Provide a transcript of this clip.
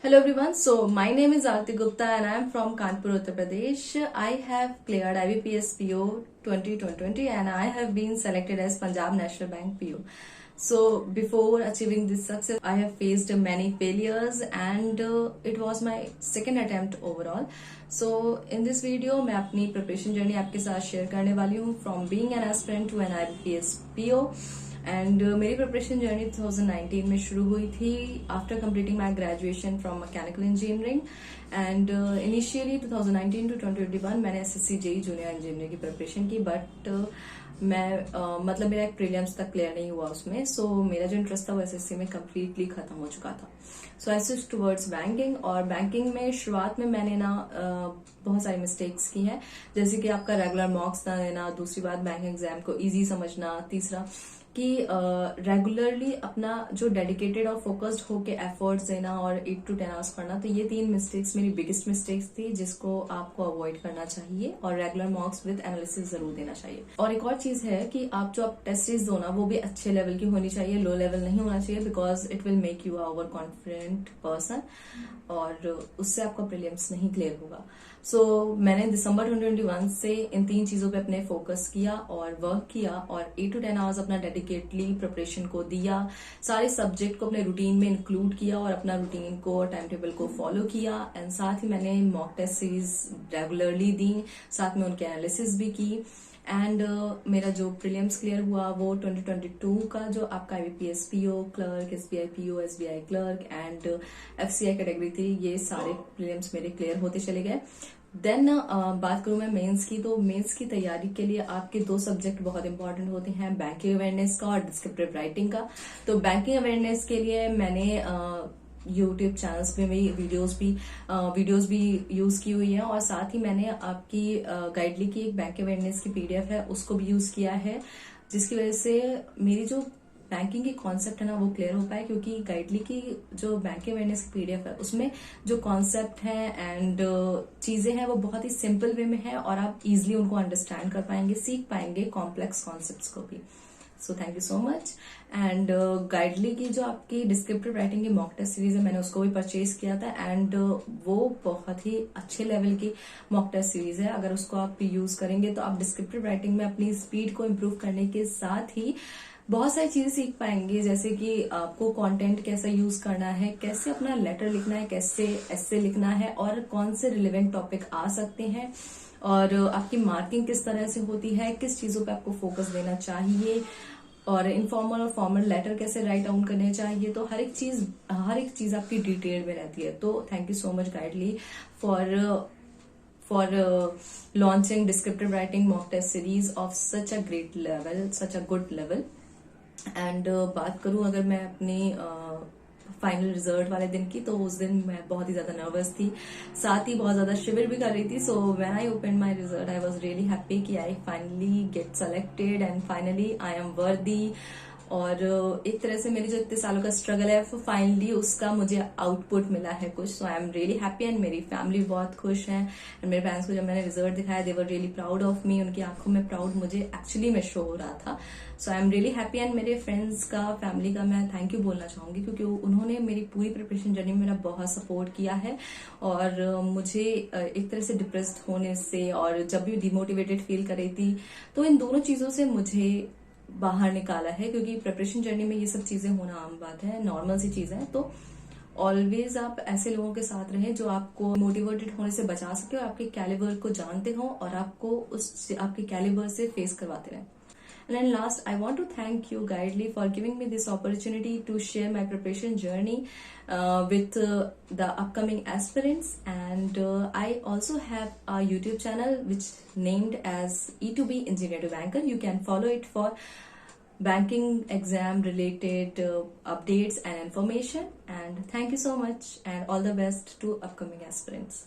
Hello everyone. So my name is Aarti Gupta and I am from Kanpur, Uttar Pradesh. I have cleared IBPS PO 2020 and I have been selected as Punjab National Bank PO. So before achieving this success, I have faced many failures and it was my second attempt overall. So in this video मैं अपनी preparation journey आपके साथ share करने वाली हूँ from being an aspirant to an IBPS PO. And मेरी preparation journey 2019 में शुरू हुई थी after completing my graduation from mechanical engineering and initially 2019 to 2021 मैंने एसएससी जेई जूनियर इंजीनियर की प्रिपरेशन की बट मतलब मेरा एक प्रीलिम्स तक क्लियर नहीं हुआ उसमें सो मेरा जो इंटरेस्ट था वो एसएससी में कम्प्लीटली खत्म हो चुका था so I switch towards banking और बैंकिंग में शुरुआत में मैंने ना बहुत सारी मिस्टेक्स की हैं जैसे कि आपका रेगुलर मॉक्स ना देना दूसरी बात बैंक एग्जाम को इजी समझना तीसरा कि रेगुलरली अपना जो डेडिकेटेड और फोकस्ड होके एफर्ट्स देना और 8 to 10 आवर्स पढ़ना तो ये 3 मिस्टेक्स मेरी बिगेस्ट मिस्टेक्स थी जिसको आपको अवॉइड करना चाहिए और रेगुलर मॉक्स विद एनालिसिस जरूर देना चाहिए और एक और चीज है कि आप जो आप टेस्ट सीरीज दो ना वो भी अच्छे लेवल की होनी चाहिए लो लेवल नहीं होना चाहिए because it will make you over confident person और उससे आपका प्रीलिम्स नहीं क्लियर होगा सो मैंने दिसंबर 2021 से इन 3 चीजों पे अपने फोकस किया और वर्क किया और 8 to 10 आवर्स अपना डेडिकेटली प्रिपरेशन को दिया सारे सब्जेक्ट को अपने रूटीन में इंक्लूड किया और अपना रूटीन को टाइम टेबल को फॉलो किया एंड साथ ही मैंने मॉक टेस्ट सीरीज रेगुलरली दी साथ में उनके एनालिसिस भी की एंड मेरा जो प्रीलिम्स क्लियर हुआ वो 2022 का जो आपका IBPS PO clerk SBI PO SBI clerk and FCI category थी ये सारे प्रीलिम्स मेरे क्लियर होते चले गए देन बात करूं मैं मेंस की तो मेंस की तैयारी के लिए आपके 2 सब्जेक्ट बहुत इंपॉर्टेंट होते हैं बैंकिंग अवेयरनेस का और डिस्क्रिप्टिव राइटिंग का तो बैंकिंग अवेयरनेस के लिए मैंने यूट्यूब चैनल्स पे मेरी वीडियोस भी यूज की हुई है और साथ ही मैंने आपकी गाइडली की एक बैंक अवेयरनेस की PDF है उसको भी यूज किया है जिसकी वजह से मेरी जो बैंकिंग की कॉन्सेप्ट है ना वो क्लियर हो पाए क्योंकि गाइडली की जो बैंक अवेयरनेस की PDF है उसमें जो कॉन्सेप्ट है एंड चीजें हैं वो बहुत ही सिंपल वे में है और आप इजिली उनको अंडरस्टैंड कर पाएंगे सीख पाएंगे कॉम्प्लेक्स कॉन्सेप्ट्स को भी so thank you so much and गाइडली की जो आपकी डिस्क्रिप्टिव राइटिंग की मॉक टेस्ट सीरीज है मैंने उसको भी परचेज किया था एंड वो बहुत ही अच्छे लेवल की मॉक टेस्ट सीरीज है अगर उसको आप यूज करेंगे तो आप डिस्क्रिप्टिव राइटिंग में अपनी स्पीड को इम्प्रूव करने के साथ ही बहुत सारी चीजें सीख पाएंगे जैसे कि आपको कंटेंट कैसा यूज करना है कैसे अपना लेटर लिखना है कैसे एस्से लिखना है और कौन से रिलेवेंट टॉपिक आ सकते हैं और आपकी मार्किंग किस तरह से होती है किस चीजों पे आपको फोकस देना चाहिए और इनफॉर्मल और फॉर्मल लेटर कैसे राइट डाउन करने चाहिए तो हर एक चीज आपकी डिटेल में रहती है तो thank you so much Guidely for launching descriptive writing mock test series of such a great level such a good level and बात करूं अगर मैं अपनी फाइनल रिजल्ट वाले दिन की तो उस दिन मैं बहुत ही ज्यादा नर्वस थी साथ ही बहुत ज्यादा शिविर भी कर रही थी so when I open my result I was really happy कि I finally get selected and finally I am worthy और एक तरह से मेरी जो इतने सालों का स्ट्रगल है वो फाइनली उसका मुझे आउटपुट मिला है कुछ so I am really happy and मेरी फैमिली बहुत खुश है एंड मेरे पेरेंट्स को जब मैंने रिजल्ट दिखाया they were really proud of me उनकी आंखों में प्राउड मुझे एक्चुअली में शो हो रहा था so I am really happy and मेरे फ्रेंड्स का फैमिली का मैं थैंक यू बोलना चाहूंगी क्योंकि उन्होंने मेरी पूरी प्रिपरेशन जर्नी में मेरा बहुत सपोर्ट किया है और मुझे एक तरह से डिप्रेस्ड होने से और जब भी डिमोटिवेटेड फील कर रही थी तो इन दोनों चीजों से मुझे बाहर निकाला है क्योंकि प्रिपरेशन जर्नी में ये सब चीजें होना आम बात है नॉर्मल सी चीज है तो ऑलवेज आप ऐसे लोगों के साथ रहें जो आपको मोटिवेटेड होने से बचा सके और आपके कैलिबर को जानते हो और आपको आपके कैलिबर से फेस करवाते रहें And then last, I want to thank you, Guidely, for giving me this opportunity to share my preparation journey with the upcoming aspirants. And I also have a YouTube channel which named as E2B Engineer to Banker. You can follow it for banking exam related updates and information. And thank you so much and all the best to upcoming aspirants.